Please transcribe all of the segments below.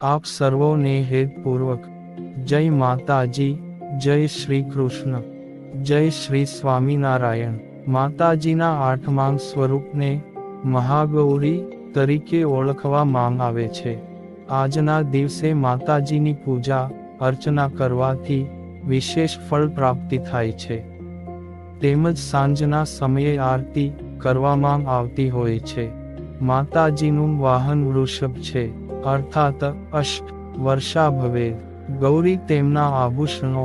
આપ સર્વોને હેતપૂર્વક જય માતાજી, જય શ્રી કૃષ્ણ, જય શ્રી સ્વામિનારાયણ. માતાજીના આઠમા સ્વરૂપને મહાગૌરી તરીકે ઓળખવામાં આવે છે. આજના દિવસે માતાજીની પૂજા અર્ચના કરવાથી વિશેષ ફળ પ્રાપ્તિ થાય છે. તેમજ સાંજના સમયે આરતી કરવામાં આવતી હોય છે. માતાજીનું વાહન વૃષભ છે, અર્થાત અષ્ટ વર્ષા ભવેદ. ગૌરી તેમના આભૂષણો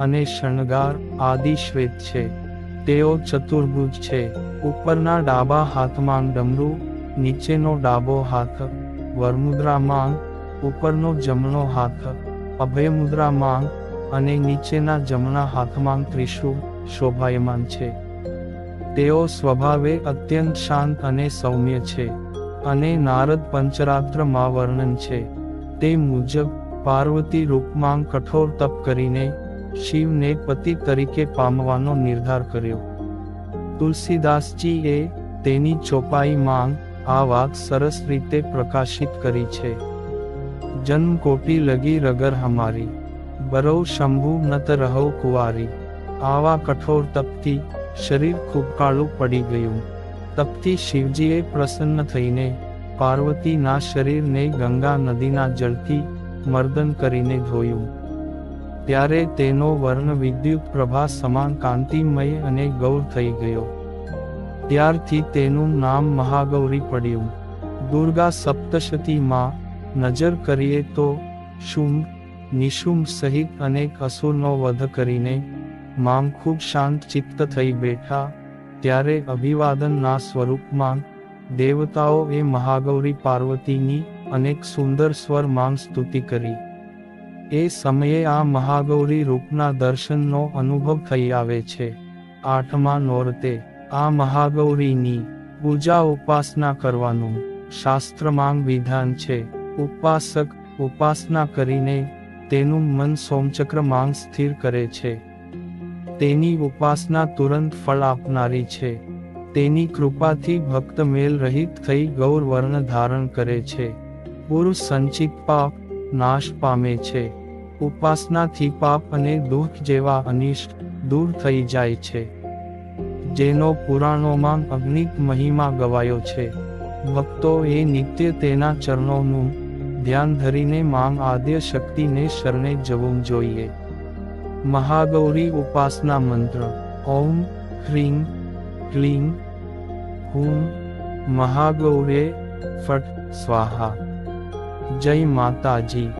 અને શણગાર આદિ શ્વેત છે. તેઓ ચતુર્ભુજ છે. ઉપરના ડાબા હાથમાં ડમરું, નીચેનો ડાબો હાથ વરમુદ્રામાં, ઉપરનો જમણો હાથ અભયમુદ્રામાં અને નીચેના જમણા હાથમાં ત્રિશૂળ શોભાયમાન છે. તેઓ સ્વભાવે અત્યંત શાંત અને સૌમ્ય છે. અને નારદ પંચરાત્રમાં વર્ણન છે તે મુજબ પાર્વતી રૂપમાં કઠોર તપ કરીને શિવને પતિ તરીકે પામવાનો નિર્ધાર કર્યો. તુલસીદાસજીએ તેની ચોપાઈમાં આ વાત સરસ રીતે પ્રકાશિત કરી છે. જન્મ કોટી લગી રગર હમારી, બરૌ શંભુ નત રહો કુંવારી. આવા કઠોર તપથી શરીર ખૂબ કાળું પડી ગયું. તપથી શિવજીએ પ્રસન્ન થઈને પાર્વતીના શરીરને ગંગા નદીના જળથી મર્દન કરીને ધોયું. ત્યારે તેનો વર્ણ વિદ્યુત પ્રભા સમાન કાંતિમય અને ગૌર થઈ ગયો. ત્યારથી તેનું નામ મહાગૌરી પડ્યું. દુર્ગા સપ્તશતીમાં નજર કરીએ તો શુંભ, નિશુંભ સહિત અનેક અસુરનો વધ કરીને માં ખૂબ શાંત ચિત્ત થઈ બેઠા. ત્યારે અભિવાદનના સ્વરૂપમાં દેવતાઓએ મહાગૌરી પાર્વતીની અનેક સુંદર સ્વરમાં સ્તુતિ કરી. એ સમયે આ મહાગૌરી રૂપના દર્શનનો અનુભવ થઈ આવે છે. આઠમા નોરતે આ મહાગૌરીની પૂજા ઉપાસના કરવાનું શાસ્ત્રમાં વિધાન છે. ઉપાસક ઉપાસના કરીને તેનું મન સોમચક્રમાં સ્થિર કરે છે. તેની ઉપાસના તુરંત ફળ આપનારી છે. તેની કૃપાથી ભક્ત મેલ રહિત થઈ ગૌર વર્ણ ધારણ કરે છે. પૂર્વ સંચિત પાપ નાશ પામે છે. ઉપાસનાથી પાપ અને દુઃખ જેવા અનિષ્ટ દૂર થઈ જાય છે. જેનો પુરાણોમાં અગણિત મહિમા ગવાયો છે. ભક્તોએ નિત્ય તેના ચરણોનું ધ્યાન ધરીને માં આદ્ય શક્તિને શરણે જવું જોઈએ. મહાગૌરી ઉપાસના મંત્ર: ઓમ હ્રીં ક્લીં હૂં મહાગૌર્યે ફટ સ્વાહા. જય માતાજી.